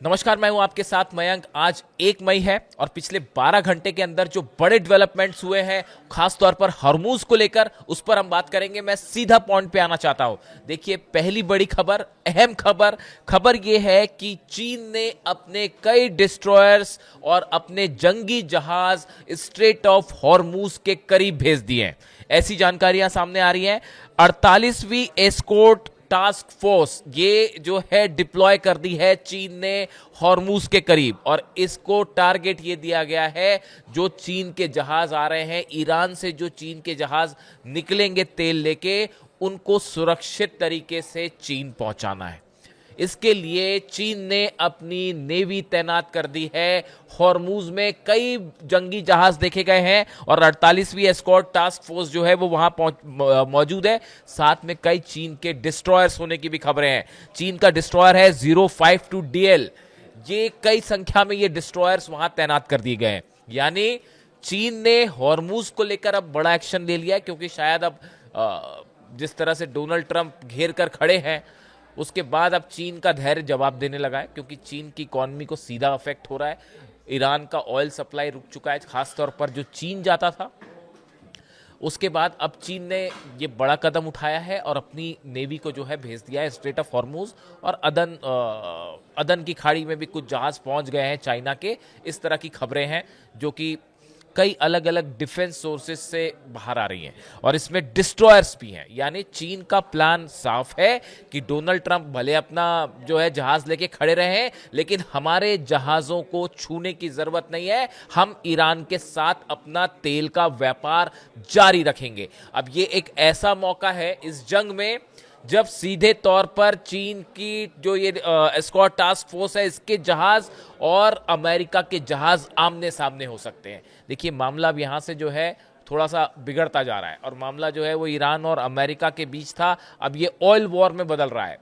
नमस्कार, मैं हूं आपके साथ मयंक। आज 1 मई है और पिछले 12 घंटे के अंदर जो बड़े डेवलपमेंट्स हुए हैं, खासतौर पर हॉर्मूज को लेकर, उस पर हम बात करेंगे। मैं सीधा पॉइंट पे आना चाहता हूं। देखिए, पहली बड़ी खबर, अहम खबर यह है कि चीन ने अपने कई डिस्ट्रॉयर्स और अपने जंगी जहाज स्ट्रेट ऑफ हॉर्मूज के करीब भेज दिए हैं। ऐसी जानकारियां सामने आ रही हैं। 48वीं एस्कॉर्ट टास्क फोर्स ये जो है डिप्लॉय कर दी है चीन ने हॉर्मूज के करीब, और इसको टारगेट ये दिया गया है जो चीन के जहाज आ रहे हैं, ईरान से जो चीन के जहाज निकलेंगे तेल लेके, उनको सुरक्षित तरीके से चीन पहुंचाना है। इसके लिए चीन ने अपनी नेवी तैनात कर दी है। हॉर्मूज में कई जंगी जहाज देखे गए हैं और 48वीं एस्कॉर्ट टास्क फोर्स जो है वो वहां मौजूद है। साथ में कई चीन के डिस्ट्रॉयर्स होने की भी खबरें हैं। चीन का डिस्ट्रॉयर है 052 DL। ये कई संख्या में ये डिस्ट्रॉयर्स वहां तैनात कर दिए गए हैं। यानी चीन ने हॉर्मूज को लेकर अब बड़ा एक्शन ले लिया है, क्योंकि शायद अब जिस तरह से डोनाल्ड ट्रंप घेर कर खड़े हैं, उसके बाद अब चीन का धैर्य जवाब देने लगा है, क्योंकि चीन की इकॉनमी को सीधा अफेक्ट हो रहा है। ईरान का ऑयल सप्लाई रुक चुका है, खासतौर पर जो चीन जाता था। उसके बाद अब चीन ने ये बड़ा कदम उठाया है और अपनी नेवी को जो है भेज दिया है स्ट्रेट ऑफ हॉर्मूज, और अदन की खाड़ी में भी कुछ जहाज पहुंच गए हैं चाइना के। इस तरह की खबरें हैं जो कि कई अलग अलग डिफेंस सोर्सेज से बाहर आ रही हैं, और इसमें डिस्ट्रॉयर्स भी हैं। यानी चीन का प्लान साफ है कि डोनाल्ड ट्रंप भले अपना जो है जहाज लेके खड़े रहे, लेकिन हमारे जहाजों को छूने की जरूरत नहीं है। हम ईरान के साथ अपना तेल का व्यापार जारी रखेंगे। अब ये एक ऐसा मौका है इस जंग में जब सीधे तौर पर चीन की जो ये एस्कॉर्ट टास्क फोर्स है, इसके जहाज और अमेरिका के जहाज आमने सामने हो सकते हैं। देखिए, मामला अब यहां से जो है थोड़ा सा बिगड़ता जा रहा है, और मामला जो है वो ईरान और अमेरिका के बीच था, अब ये ऑयल वॉर में बदल रहा है।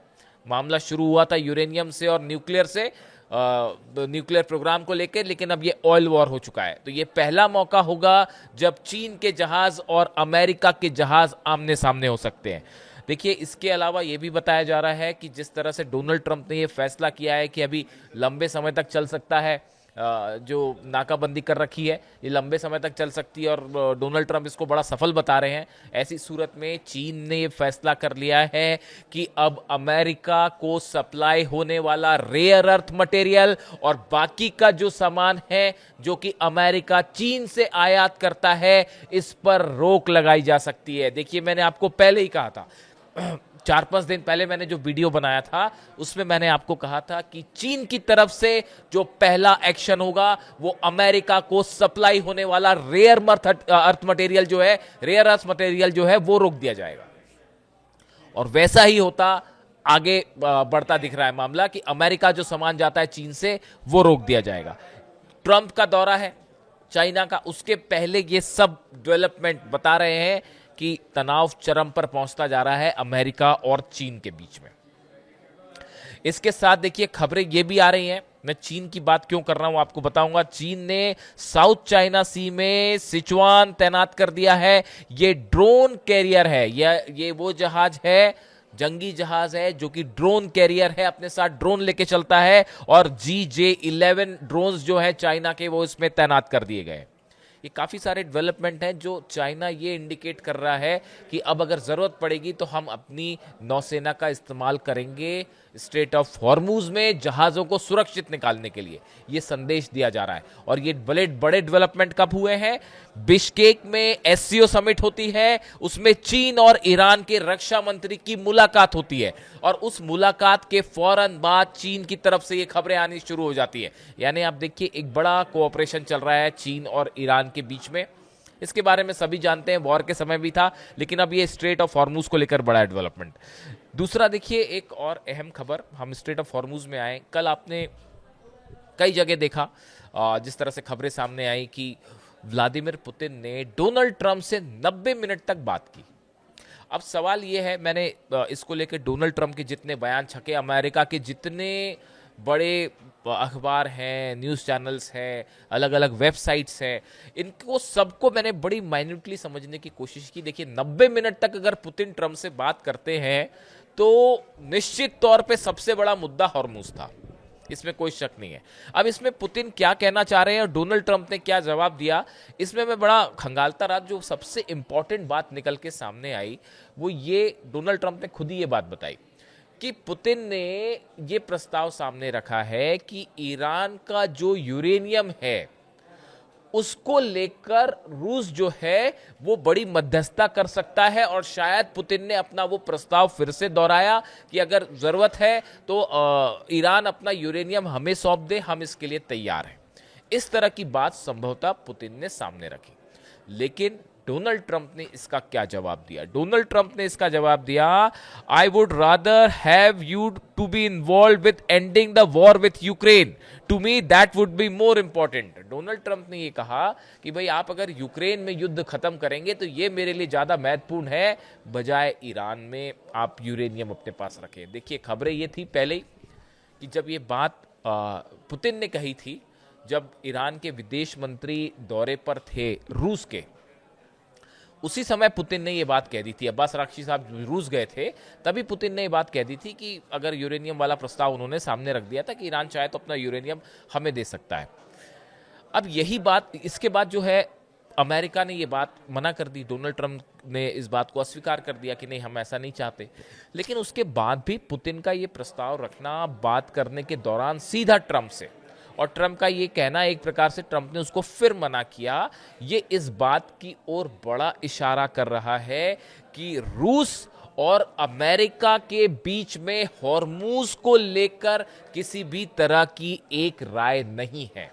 मामला शुरू हुआ था यूरेनियम से और न्यूक्लियर से, न्यूक्लियर प्रोग्राम को लेकर, लेकिन अब ये ऑयल वॉर हो चुका है। तो ये पहला मौका होगा जब चीन के जहाज और अमेरिका के जहाज आमने सामने हो सकते हैं। देखिए, इसके अलावा यह भी बताया जा रहा है कि जिस तरह से डोनाल्ड ट्रंप ने यह फैसला किया है कि अभी लंबे समय तक चल सकता है, जो नाकाबंदी कर रखी है ये लंबे समय तक चल सकती है, और डोनाल्ड ट्रंप इसको बड़ा सफल बता रहे हैं। ऐसी सूरत में चीन ने ये फैसला कर लिया है कि अब अमेरिका को सप्लाई होने वाला रेयर अर्थ मटेरियल और बाकी का जो सामान है जो कि अमेरिका चीन से आयात करता है, इस पर रोक लगाई जा सकती है। देखिए, मैंने आपको पहले ही कहा था, 4-5 दिन पहले मैंने जो वीडियो बनाया था उसमें मैंने आपको कहा था कि चीन की तरफ से जो पहला एक्शन होगा वो अमेरिका को सप्लाई होने वाला रेयर अर्थ मटेरियल जो है वो रोक दिया जाएगा। और वैसा ही होता आगे बढ़ता दिख रहा है मामला कि अमेरिका जो सामान जाता है चीन से वो रोक दिया जाएगा। ट्रंप का दौरा है चाइना का, उसके पहले ये सब डेवलपमेंट बता रहे हैं कि तनाव चरम पर पहुंचता जा रहा है अमेरिका और चीन के बीच में। इसके साथ देखिए, खबरें ये भी आ रही हैं। मैं चीन की बात क्यों कर रहा हूं आपको बताऊंगा। चीन ने साउथ चाइना सी में सिचुआन तैनात कर दिया है। ये ड्रोन कैरियर है, ये वो जहाज है, जंगी जहाज है जो कि ड्रोन कैरियर है, अपने साथ ड्रोन लेके चलता है, और GJ-11 ड्रोन्स जो है चाइना के वो इसमें तैनात कर दिए गए। ये काफ़ी सारे डेवलपमेंट हैं जो चाइना ये इंडिकेट कर रहा है कि अब अगर ज़रूरत पड़ेगी तो हम अपनी नौसेना का इस्तेमाल करेंगे स्ट्रेट ऑफ हॉर्मूज में जहाज़ों को सुरक्षित निकालने के लिए। ये संदेश दिया जा रहा है। और ये बड़े डेवलपमेंट कब हुए हैं? बिश्केक में SCO समिट होती है, उसमें चीन और ईरान के रक्षा मंत्री की मुलाकात होती है, और उस मुलाकात के फौरन बाद चीन की तरफ से ये खबरें आनी शुरू हो जाती है। यानी आप देखिए, एक बड़ा कोऑपरेशन चल रहा है चीन और ईरान के बीच में। इसके बारे में सभी जानते हैं, वॉर के समय भी था, लेकिन अब ये स्ट्रेट ऑफ हॉर्मूज को लेकर बड़ा डेवलपमेंट। दूसरा देखिए, एक और अहम खबर, हम स्ट्रेट ऑफ हॉर्मूज में आए। कल आपने कई जगह देखा जिस तरह से खबरें सामने आई कि व्लादिमीर पुतिन ने डोनाल्ड ट्रंप से 90 मिनट तक बात की। अब सवाल यह है, मैंने इसको लेकर डोनाल्ड ट्रंप के जितने बयान छके, अमेरिका के जितने बड़े अखबार हैं, न्यूज़ चैनल्स हैं, अलग अलग वेबसाइट्स हैं, इनको सबको मैंने बड़ी माइन्यूटली समझने की कोशिश की। देखिए, 90 मिनट तक अगर पुतिन ट्रंप से बात करते हैं तो निश्चित तौर पे सबसे बड़ा मुद्दा हॉर्मूज था। इसमें कोई शक नहीं है। अब इसमें पुतिन क्या कहना चाह रहे हैं और डोनाल्ड ट्रंप ने क्या जवाब दिया, इसमें मैं बड़ा खंगालता रहा। जो सबसे इंपॉर्टेंट बात निकल के सामने आई वो ये, डोनाल्ड ट्रंप ने खुद ही ये बात बताई कि पुतिन ने ये प्रस्ताव सामने रखा है कि ईरान का जो यूरेनियम है उसको लेकर रूस जो है वो बड़ी मध्यस्थता कर सकता है, और शायद पुतिन ने अपना वो प्रस्ताव फिर से दोहराया कि अगर जरूरत है तो ईरान अपना यूरेनियम हमें सौंप दे, हम इसके लिए तैयार हैं। इस तरह की बात संभवतः पुतिन ने सामने रखी। लेकिन डोनाल्ड ट्रंप ने इसका क्या जवाब दिया? डोनाल्ड ट्रंप ने इसका जवाब दिया, I would rather have you to be involve with ending the war with Ukraine, to me that would be more important. Donald Trump ने ये कहा कि भाई आप अगर यूक्रेन में युद्ध खत्म करेंगे तो ये मेरे लिए ज्यादा महत्वपूर्ण है, बजाय ईरान में आप यूरेनियम अपने पास रखें। देखिए, खबरें ये थी पहले ही कि जब ये बात पुतिन ने कही थी, जब ईरान के विदेश मंत्री दौरे पर थे रूस के, उसी समय पुतिन ने ये बात कह दी थी। अब्बास अराक्ची साहब रूस गए थे, तभी पुतिन ने ये बात कह दी थी कि अगर यूरेनियम वाला प्रस्ताव उन्होंने सामने रख दिया था कि ईरान चाहे तो अपना यूरेनियम हमें दे सकता है। अब यही बात, इसके बाद जो है अमेरिका ने ये बात मना कर दी, डोनाल्ड ट्रंप ने इस बात को अस्वीकार कर दिया कि नहीं, हम ऐसा नहीं चाहते। लेकिन उसके बाद भी पुतिन का ये प्रस्ताव रखना बात करने के दौरान सीधा ट्रंप से, और ट्रंप का ये कहना, एक प्रकार से ट्रंप ने उसको फिर मना किया, ये इस बात की ओर बड़ा इशारा कर रहा है कि रूस और अमेरिका के बीच में हॉर्मूज को लेकर किसी भी तरह की एक राय नहीं है।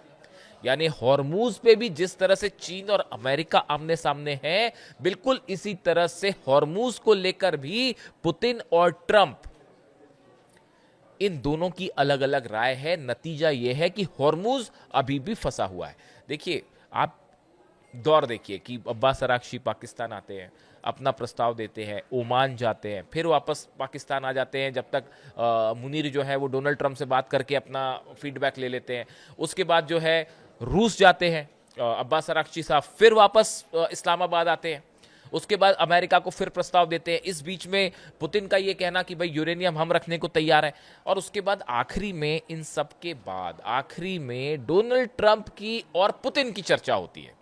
यानी हॉर्मूज पे भी जिस तरह से चीन और अमेरिका आमने सामने हैं, बिल्कुल इसी तरह से हॉर्मूज को लेकर भी पुतिन और ट्रंप, इन दोनों की अलग अलग राय है। नतीजा यह है कि हॉर्मूज अभी भी फंसा हुआ है। देखिए, आप दौर देखिए कि अब्बास अराक्ची पाकिस्तान आते हैं, अपना प्रस्ताव देते हैं, ओमान जाते हैं, फिर वापस पाकिस्तान आ जाते हैं, जब तक मुनीर जो है वो डोनाल्ड ट्रंप से बात करके अपना फीडबैक ले लेते हैं। उसके बाद जो है रूस जाते हैं अब्बास अराक्ची साहब, फिर वापस इस्लामाबाद आते हैं। उसके बाद अमेरिका को फिर प्रस्ताव देते हैं। इस बीच में पुतिन का यह कहना कि भाई यूरेनियम हम रखने को तैयार है, और उसके बाद आखिरी में, इन सब के बाद आखिरी में डोनाल्ड ट्रंप की और पुतिन की चर्चा होती है।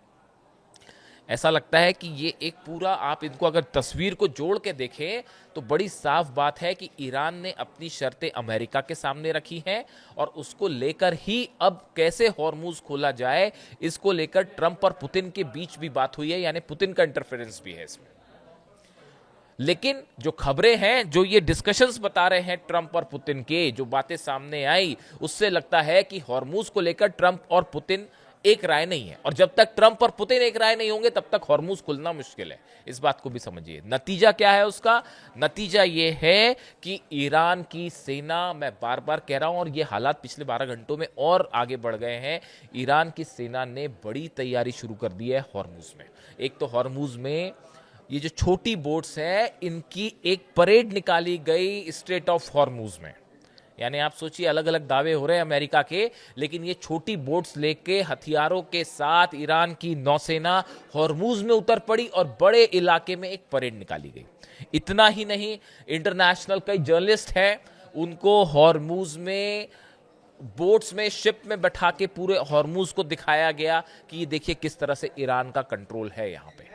ऐसा लगता है कि ये एक पूरा, आप इनको अगर तस्वीर को जोड़ के देखें तो बड़ी साफ बात है कि ईरान ने अपनी शर्तें अमेरिका के सामने रखी हैं, और उसको लेकर ही अब कैसे हॉर्मूज खोला जाए, इसको लेकर ट्रंप और पुतिन के बीच भी बात हुई है, यानी पुतिन का इंटरफेरेंस भी है इसमें। लेकिन जो खबरें हैं, जो ये डिस्कशंस बता रहे हैं ट्रंप और पुतिन के, जो बातें सामने आई, उससे लगता है कि हॉर्मूज को लेकर ट्रंप और पुतिन एक राय नहीं है, और जब तक ट्रंप और पुतिन एक राय नहीं होंगे तब तक हॉर्मूज खुलना मुश्किल है। इस बात को भी समझिए। नतीजा क्या है उसका? नतीजा यह है कि ईरान की सेना, मैं बार बार कह रहा हूं, और ये हालात पिछले 12 घंटों में और आगे बढ़ गए हैं, ईरान की सेना ने बड़ी तैयारी शुरू कर दी है हॉर्मूज में। एक तो हॉर्मूज में ये जो छोटी बोट्स हैं, इनकी एक परेड निकाली गई स्ट्रेट ऑफ हॉर्मूज में। यानी आप सोचिए, अलग अलग दावे हो रहे हैं अमेरिका के, लेकिन ये छोटी बोट्स लेके हथियारों के साथ ईरान की नौसेना हॉर्मूज में उतर पड़ी और बड़े इलाके में एक परेड निकाली गई। इतना ही नहीं, इंटरनेशनल कई जर्नलिस्ट हैं, उनको हॉर्मूज में बोट्स में, शिप में बैठा के पूरे हॉर्मूज को दिखाया गया कि ये देखिए किस तरह से ईरान का कंट्रोल है यहाँ पे।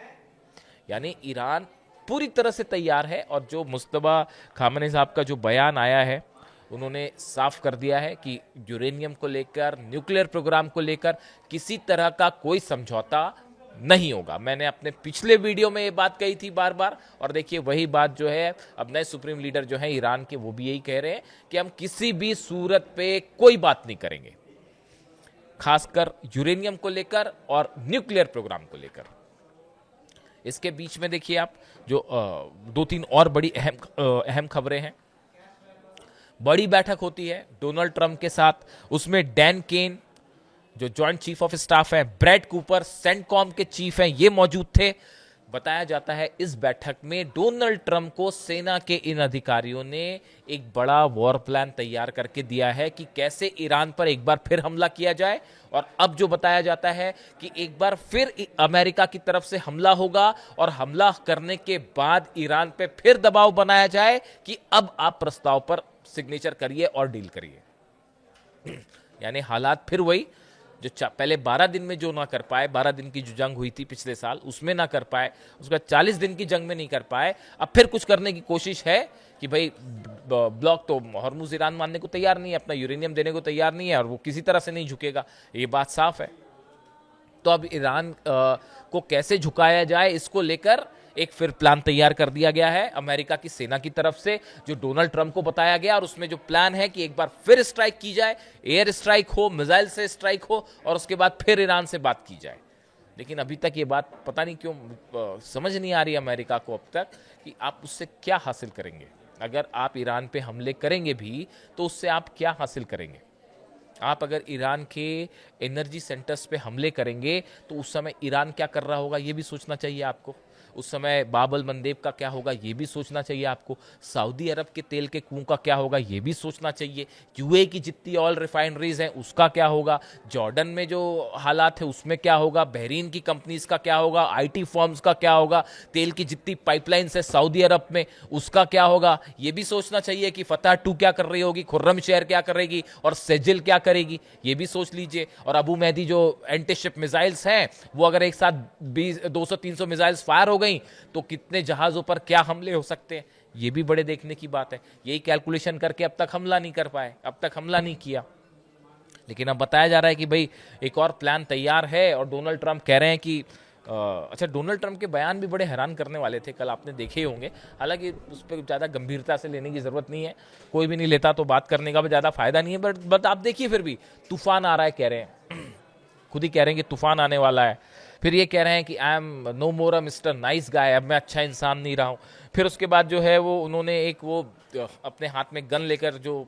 यानी ईरान पूरी तरह से तैयार है। और जो मुस्तफा खामेनी साहब का जो बयान आया है, उन्होंने साफ कर दिया है कि यूरेनियम को लेकर, न्यूक्लियर प्रोग्राम को लेकर किसी तरह का कोई समझौता नहीं होगा। मैंने अपने पिछले वीडियो में ये बात कही थी बार बार, और देखिए वही बात जो है अब नए सुप्रीम लीडर जो है ईरान के, वो भी यही कह रहे हैं कि हम किसी भी सूरत पे कोई बात नहीं करेंगे, खासकर यूरेनियम को लेकर और न्यूक्लियर प्रोग्राम को लेकर। इसके बीच में देखिए आप, जो 2-3 और बड़ी अहम खबरें हैं। बड़ी बैठक होती है डोनाल्ड ट्रंप के साथ, उसमें डैन केन जो जॉइंट चीफ ऑफ स्टाफ है, ब्रैड कूपर सेंटकॉम के चीफ हैं, ये मौजूद थे। बताया जाता है इस बैठक में डोनाल्ड ट्रंप को सेना के इन अधिकारियों ने एक बड़ा वॉर प्लान तैयार करके दिया है कि कैसे ईरान पर एक बार फिर हमला किया जाए। और अब जो बताया जाता है कि एक बार फिर अमेरिका की तरफ से हमला होगा, और हमला करने के बाद ईरान पे फिर दबाव बनाया जाए कि अब आप प्रस्ताव पर सिग्नेचर करिए और डील करिए। यानी हालात फिर वही जो पहले 12 दिन में जो ना कर पाए, 12 दिन की जो जंग हुई थी पिछले साल उसमें ना कर पाए, उसका 40 दिन की जंग में नहीं कर पाए, अब फिर कुछ करने की कोशिश है कि भाई ब्लॉक तो हॉर्मुज ईरान मानने को तैयार नहीं है, अपना यूरेनियम देने को तैयार नहीं है और वो किसी तरह से नहीं झुकेगा, ये बात साफ है। तो अब ईरान को कैसे झुकाया जाए इसको लेकर एक फिर प्लान तैयार कर दिया गया है अमेरिका की सेना की तरफ से, जो डोनाल्ड ट्रंप को बताया गया, और उसमें जो प्लान है कि एक बार फिर स्ट्राइक की जाए, एयर स्ट्राइक हो, मिसाइल से स्ट्राइक हो, और उसके बाद फिर ईरान से बात की जाए। लेकिन अभी तक ये बात पता नहीं क्यों समझ नहीं आ रही अमेरिका को अब तक कि आप उससे क्या हासिल करेंगे। अगर आप ईरान पे हमले करेंगे भी तो उससे आप क्या हासिल करेंगे। आप अगर ईरान के एनर्जी सेंटर्स पे हमले करेंगे तो उस समय ईरान क्या कर रहा होगा ये भी सोचना चाहिए आपको। उस समय बाबल मंदेब का क्या होगा ये भी सोचना चाहिए आपको। सऊदी अरब के तेल के कुओं का क्या होगा ये भी सोचना चाहिए। यूएई की जितनी ऑयल रिफाइनरीज हैं उसका क्या होगा। जॉर्डन में जो हालात है उसमें क्या होगा। बहरीन की कंपनीज का क्या होगा। आईटी फर्म्स का क्या होगा। तेल की जितनी पाइपलाइंस है सऊदी अरब में उसका क्या होगा ये भी सोचना चाहिए कि फतह 2 क्या कर रही होगी, खुर्रम शहर क्या करेगी और सेजिल क्या करेगी ये भी सोच लीजिए। और अबू मेहदी जो एंटी शिप मिसाइल्स हैं वो अगर एक साथ 200-300 मिसाइल्स फायर हो गई तो कितने जहाजों पर क्या हमले हो सकते हैं ये भी बड़े देखने की बात है। यही कैलकुलेशन करके अब तक हमला नहीं कर पाए, अब तक हमला नहीं किया। लेकिन अब बताया जा रहा है कि भाई एक और प्लान तैयार है और डोनाल्ड ट्रंप कह रहे हैं कि अच्छा, डोनाल्ड ट्रंप के बयान भी बड़े हैरान करने वाले थे, कल आपने देखे ही होंगे। हालांकि उस पर ज़्यादा गंभीरता से लेने की ज़रूरत नहीं है, कोई भी नहीं लेता तो बात करने का भी ज़्यादा फायदा नहीं है। बट आप देखिए फिर भी तूफान आ रहा है कह रहे हैं, खुद ही कह रहे हैं कि तूफान आने वाला है। फिर ये कह रहे हैं कि I am no more a mister nice guy, अब मैं अच्छा इंसान नहीं रहा हूँ। फिर उसके बाद जो है वो उन्होंने एक वो अपने हाथ में गन लेकर जो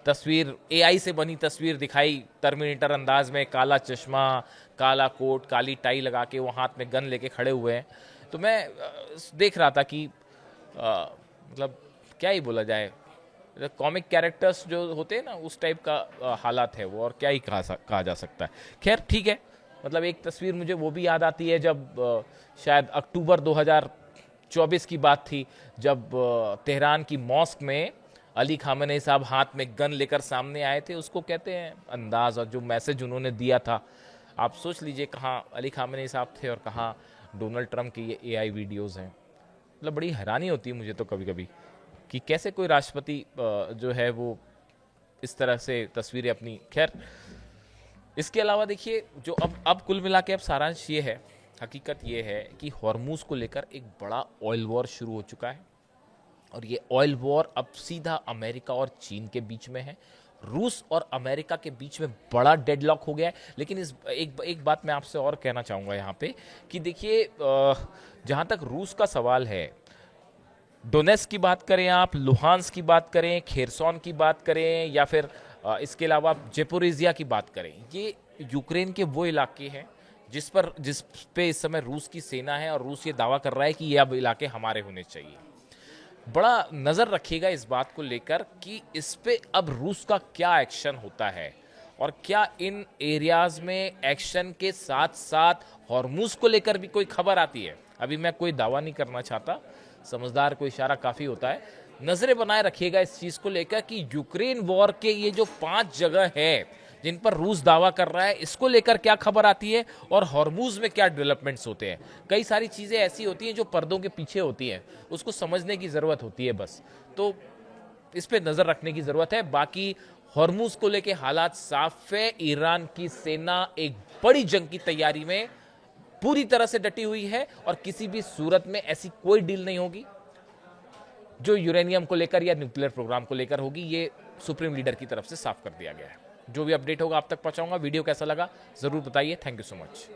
तस्वीर एआई से बनी तस्वीर दिखाई टर्मिनेटर अंदाज में, काला चश्मा, काला कोट, काली टाई लगा के वो हाथ में गन लेके खड़े हुए हैं। तो मैं देख रहा था कि मतलब क्या ही बोला जाए, कॉमिक कैरेक्टर्स जो होते हैं ना उस टाइप का हालात है वो, और क्या ही कहा जा सकता है। खैर ठीक है, मतलब एक तस्वीर मुझे वो भी याद आती है जब शायद अक्टूबर 2024 की बात थी, जब तेहरान की मॉस्क में अली खामेनी साहब हाथ में गन लेकर सामने आए थे। उसको कहते हैं अंदाज, और जो मैसेज उन्होंने दिया था आप सोच लीजिए कहाँ अली खामेनी साहब थे और कहाँ डोनाल्ड ट्रंप की ये एआई वीडियोस हैं। मतलब बड़ी हैरानी होती है मुझे तो कभी कभी कि कैसे कोई राष्ट्रपति जो है वो इस तरह से तस्वीरें अपनी। खैर इसके अलावा देखिए जो अब कुल मिला के अब सारांश ये है, हकीकत ये है कि हॉर्मूज को लेकर एक बड़ा ऑयल वॉर शुरू हो चुका है, और ये ऑयल वॉर अब सीधा अमेरिका और चीन के बीच में है। रूस और अमेरिका के बीच में बड़ा डेडलॉक हो गया है। लेकिन इस एक बात मैं आपसे और कहना चाहूँगा यहाँ पे कि देखिए जहाँ तक रूस का सवाल है, डोनेट्स्क की बात करें आप, लुहांस्क की बात करें, खेरसॉन की बात करें, या फिर इसके अलावा जेपोरिजिया की बात करें, ये यूक्रेन के वो इलाके हैं जिस पे इस समय रूस की सेना है, और रूस ये दावा कर रहा है कि ये अब इलाके हमारे होने चाहिए। बड़ा नज़र रखिएगा इस बात को लेकर कि इस पे अब रूस का क्या एक्शन होता है, और क्या इन एरियाज में एक्शन के साथ साथ हॉर्मूज को लेकर भी कोई खबर आती है। अभी मैं कोई दावा नहीं करना चाहता, समझदार को इशारा काफ़ी होता है। नज़रें बनाए रखिएगा इस चीज़ को लेकर कि यूक्रेन वॉर के ये जो 5 जगह है जिन पर रूस दावा कर रहा है, इसको लेकर क्या खबर आती है और हॉर्मूज में क्या डेवलपमेंट्स होते हैं। कई सारी चीज़ें ऐसी होती हैं जो पर्दों के पीछे होती हैं, उसको समझने की ज़रूरत होती है बस। तो इस पे नज़र रखने की ज़रूरत है। बाकी हॉर्मूज को लेके हालात साफ है। ईरान की सेना एक बड़ी जंग की तैयारी में पूरी तरह से डटी हुई है, और किसी भी सूरत में ऐसी कोई डील नहीं होगी जो यूरेनियम को लेकर या न्यूक्लियर प्रोग्राम को लेकर होगी। ये सुप्रीम लीडर की तरफ से साफ कर दिया गया है। जो भी अपडेट होगा आप तक पहुंचाऊंगा। वीडियो कैसा लगा जरूर बताइए। Thank you so much.